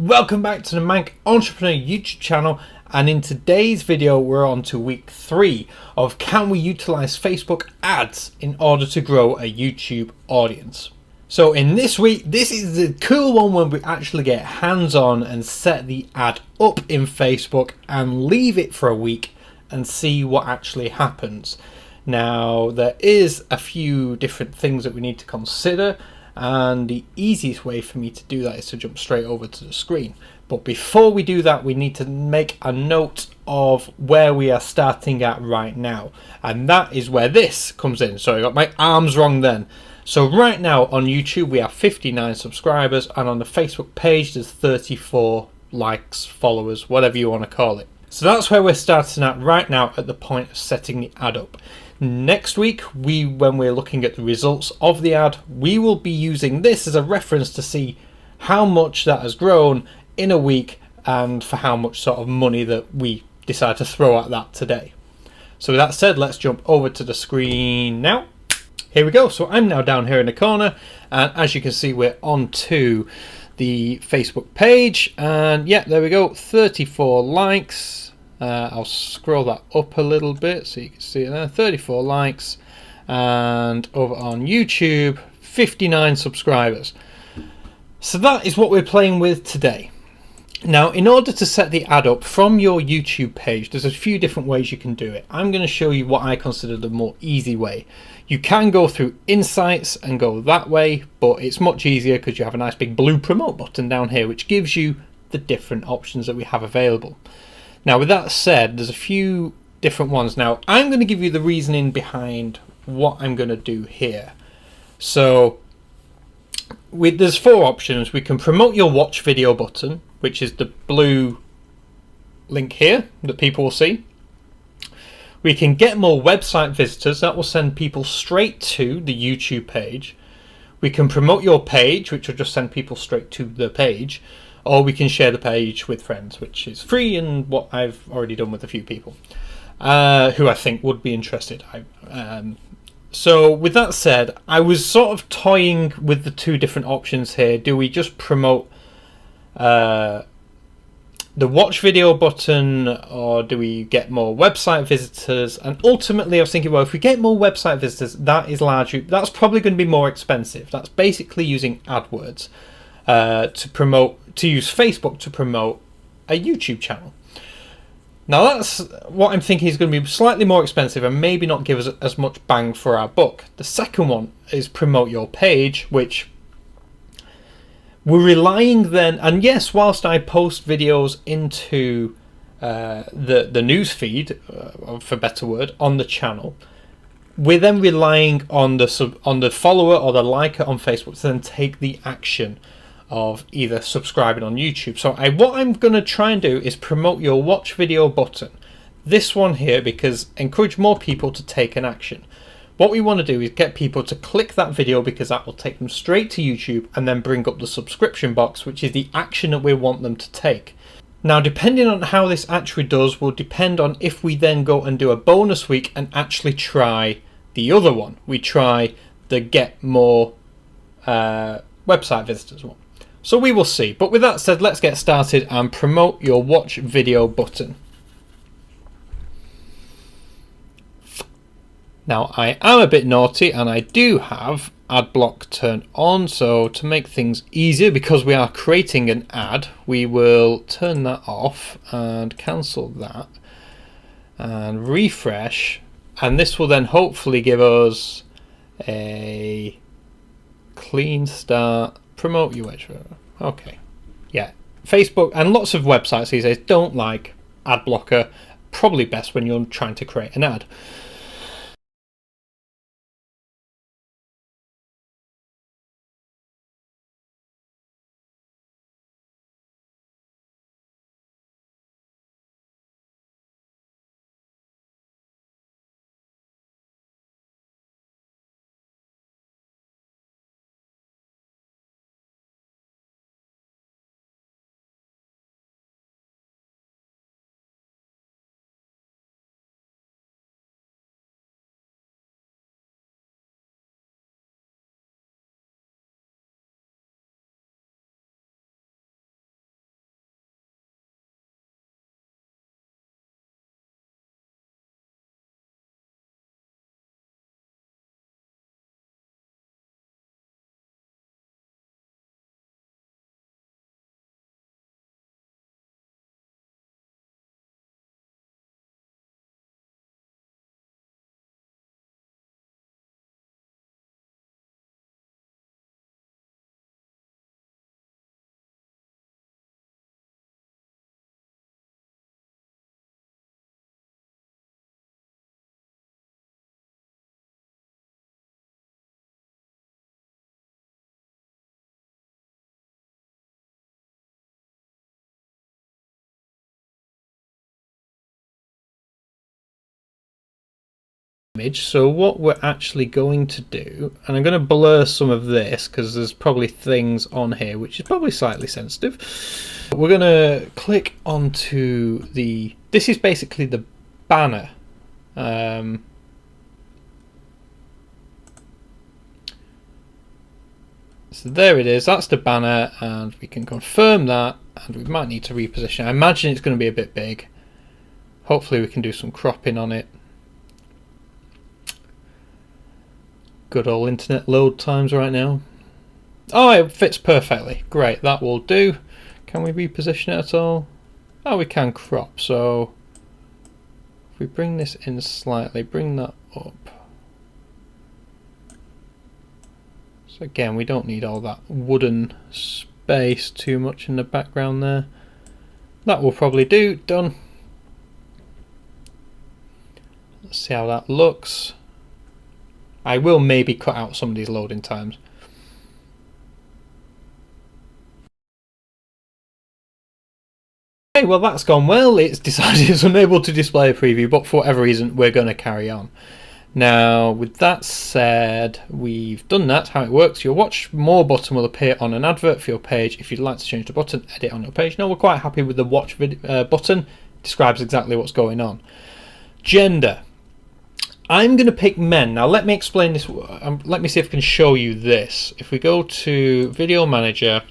Welcome back to the Manc Entrepreneur YouTube channel, and in today's video we're on to week 3 of can we utilize Facebook ads in order to grow a YouTube audience. So in this week, this is the cool one when we actually get hands-on and set the ad up in Facebook and leave it for a week and see what actually happens. Now there is a few different things that we need to consider, and the easiest way for me to do that is to jump straight over to the screen. But before we do that, we need to make a note of where we are starting at right now, and that is where this comes in. So I got my arms wrong then. So right now on YouTube we have 59 subscribers, and on the Facebook page there's 34 likes, followers, whatever you want to call it. So that's where we're starting at right now at the point of setting the ad up. Next week, when we're looking at the results of the ad, we will be using this as a reference to see how much that has grown in a week and for how much sort of money that we decide to throw at that today. So with that said, let's jump over to the screen now. Here we go. So I'm now down here in the corner, and as you can see, we're on to the Facebook page, and yeah, there we go, 34 likes. I'll scroll that up a little bit so you can see it there, 34 likes, and over on YouTube 59 subscribers. So that is what we're playing with today. Now in order to set the ad up from your YouTube page, there's a few different ways you can do it. I'm going to show you what I consider the more easy way. You can go through Insights and go that way, but it's much easier because you have a nice big blue promote button down here which gives you the different options that we have available. Now with that said, there's a few different ones. Now I'm going to give you the reasoning behind what I'm going to do here. So there's 4 options. We can promote your watch video button, which is the blue link here that people will see. We can get more website visitors. That will send people straight to the YouTube page. We can promote your page, which will just send people straight to the page. Or we can share the page with friends, which is free and what I've already done with a few people who I think would be interested. So with that said, I was sort of toying with the 2 different options here. Do we just promote the watch video button, or do we get more website visitors? And ultimately I was thinking, well, if we get more website visitors, that's probably going to be more expensive. That's basically using AdWords to use Facebook to promote a YouTube channel. Now that's what I'm thinking is going to be slightly more expensive and maybe not give us as much bang for our buck. The second one is promote your page, which we're relying then, and yes, whilst I post videos into the news feed, for better word, on the channel, we're then relying on the follower or the liker on Facebook to then take the action of either subscribing on YouTube. So what I'm going to try and do is promote your watch video button, this one here, because encourage more people to take an action. What we want to do is get people to click that video because that will take them straight to YouTube and then bring up the subscription box, which is the action that we want them to take. Now depending on how this actually does will depend on if we then go and do a bonus week and actually try the other one. We try the get more website visitors one. So we will see. But with that said, let's get started and promote your watch video button. Now I am a bit naughty and I do have ad block turned on, so to make things easier, because we are creating an ad, we will turn that off and cancel that and refresh, and this will then hopefully give us a clean start. Promote your watch. Okay, yeah, Facebook and lots of websites these days don't like ad blocker. Probably best when you're trying to create an ad. image. So what we're actually going to do, and I'm going to blur some of this because there's probably things on here which is probably slightly sensitive. We're going to click onto this is basically the banner. So there it is, that's the banner, and we can confirm that, and we might need to reposition. I imagine it's going to be a bit big. Hopefully we can do some cropping on it. Good old internet load times right now. Oh, it fits perfectly. Great, that will do. Can we reposition it at all? Oh, we can crop. So if we bring this in slightly, bring that up. So again, we don't need all that wooden space too much in the background there. That will probably do. Done. Let's see how that looks. I will maybe cut out some of these loading times. Okay, well that's gone well. It's decided it's unable to display a preview, but for whatever reason we're going to carry on. Now with that said, we've done that. How it works, your watch more button will appear on an advert for your page. If you'd like to change the button, edit on your page. Now we're quite happy with the watch button. It describes exactly what's going on. Gender. I'm going to pick men. Now let me explain this. Let me see if I can show you this. If we go to Video Manager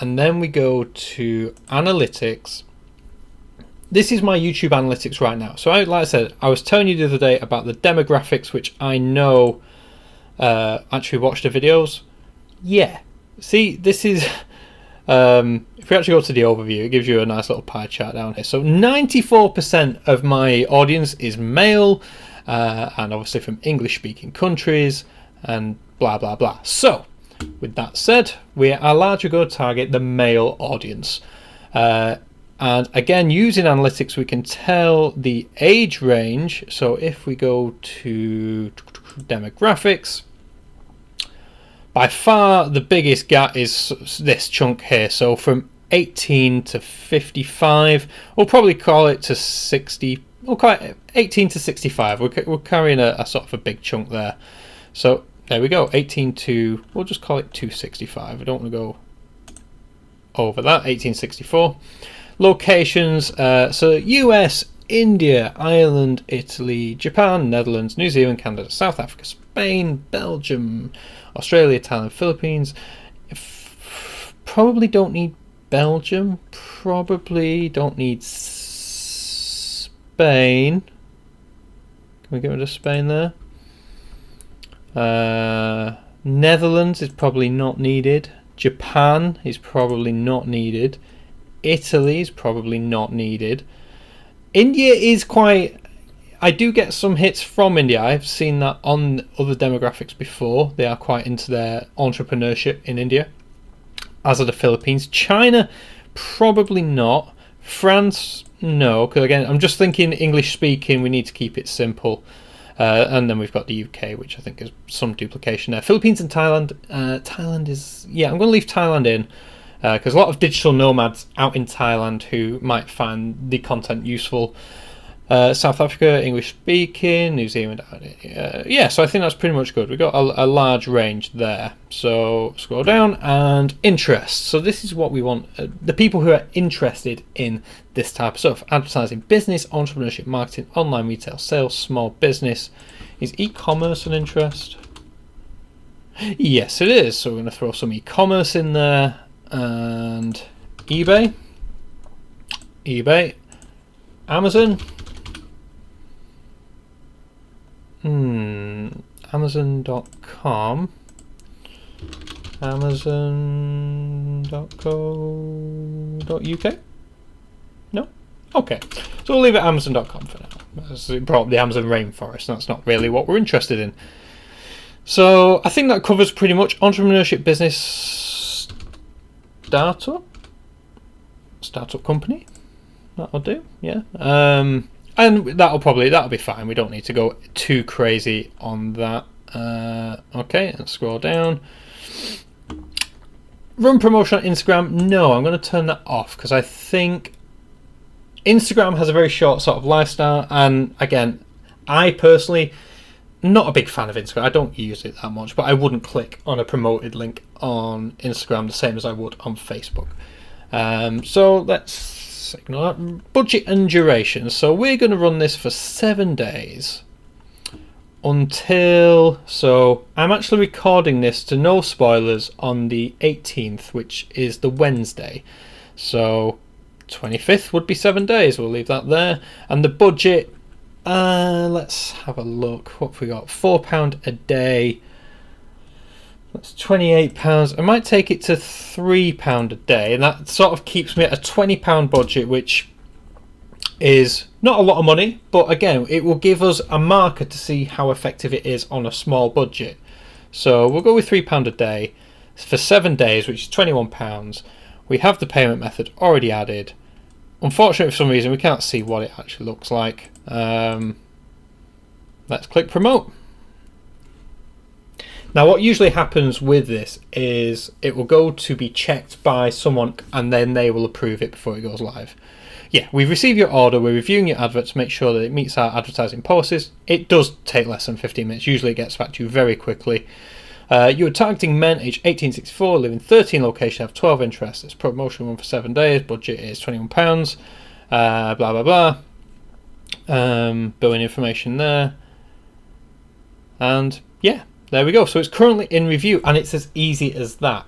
and then we go to Analytics, this is my YouTube Analytics right now. So like I said, I was telling you the other day about the demographics, which I know actually watch the videos. Yeah, see, this is... if we actually go to the overview, it gives you a nice little pie chart down here. So 94% of my audience is male, and obviously from English speaking countries, and blah blah blah. So with that said, we are largely going to target the male audience, and again, using analytics we can tell the age range. So if we go to demographics, by far the biggest gap is this chunk here. So from 18 to 55, we'll probably call it to 60. We'll call it 18 to 65. We're carrying a sort of a big chunk there. So there we go. 18 to, we'll just call it 265. I don't want to go over that. 1864. Locations. So US, India, Ireland, Italy, Japan, Netherlands, New Zealand, Canada, South Africa, Spain, Belgium, Australia, Thailand, Philippines. Probably don't need Belgium. Probably don't need Spain. Can we get rid of Spain there? Netherlands is probably not needed. Japan is probably not needed. Italy is probably not needed. India is quite... I do get some hits from India. I've seen that on other demographics before. They are quite into their entrepreneurship in India, as are the Philippines. China, probably not. France, no, because again, I'm just thinking English speaking, we need to keep it simple. And then we've got the UK, which I think is some duplication there. Philippines and Thailand. Thailand is... yeah, I'm going to leave Thailand in, because a lot of digital nomads out in Thailand who might find the content useful. South Africa, English speaking, New Zealand, yeah, so I think that's pretty much good. We've got a large range there. So scroll down, and interest. So this is what we want, the people who are interested in this type of stuff: advertising, business, entrepreneurship, marketing, online retail, sales, small business. Is e-commerce an interest? Yes, it is. So we're going to throw some e-commerce in there, and eBay, Amazon. Amazon.com, Amazon.co.uk. No? Okay. So we'll leave it Amazon.com for now. That's probably the Amazon rainforest. That's not really what we're interested in. So I think that covers pretty much entrepreneurship, business, startup company. That'll do. Yeah. And that'll be fine. We don't need to go too crazy on that. Okay, let's scroll down. Run promotion on Instagram. No, I'm going to turn that off because I think Instagram has a very short sort of lifestyle, and again, I personally, not a big fan of Instagram. I don't use it that much, but I wouldn't click on a promoted link on Instagram the same as I would on Facebook. So let's ignore that. Budget and duration. So we're going to run this for 7 days until, so I'm actually recording this to no spoilers on the 18th, which is the Wednesday. So 25th would be 7 days. We'll leave that there. And the budget, let's have a look. What have we got? £4 a day. That's £28. I might take it to £3 a day, and that sort of keeps me at a £20 budget, which is not a lot of money, but again, it will give us a marker to see how effective it is on a small budget. So we'll go with £3 a day for 7 days, which is £21. We have the payment method already added. Unfortunately, for some reason, we can't see what it actually looks like. Let's click promote. Now, what usually happens with this is it will go to be checked by someone, and then they will approve it before it goes live. Yeah, we've received your order. We're reviewing your advert to make sure that it meets our advertising policies. It does take less than 15 minutes. Usually it gets back to you very quickly. You are targeting men aged 18-64, live in 13 locations, have 12 interests. It's promotion run for 7 days. Budget is £21. Blah, blah, blah. Billing information there. And yeah, there we go. So it's currently in review, and it's as easy as that.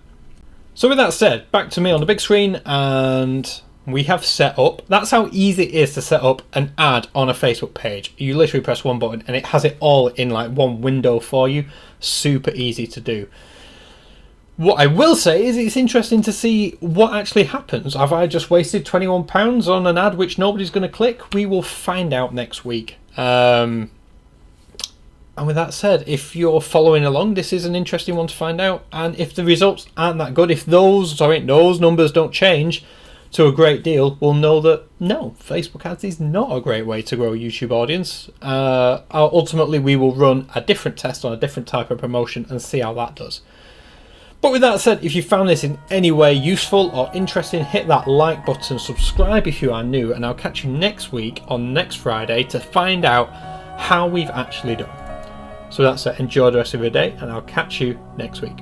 So with that said, back to me on the big screen, and we have set up. That's how easy it is to set up an ad on a Facebook page. You literally press one button and it has it all in like one window for you. Super easy to do. What I will say is it's interesting to see what actually happens. Have I just wasted £21 on an ad which nobody's going to click? We will find out next week. And with that said, if you're following along, this is an interesting one to find out. And if the results aren't that good, if those numbers don't change to a great deal, we'll know that no, Facebook ads is not a great way to grow a YouTube audience. Ultimately, we will run a different test on a different type of promotion and see how that does. But with that said, if you found this in any way useful or interesting, hit that like button, subscribe if you are new, and I'll catch you next week on next Friday to find out how we've actually done. So that's it. Enjoy the rest of your day, and I'll catch you next week.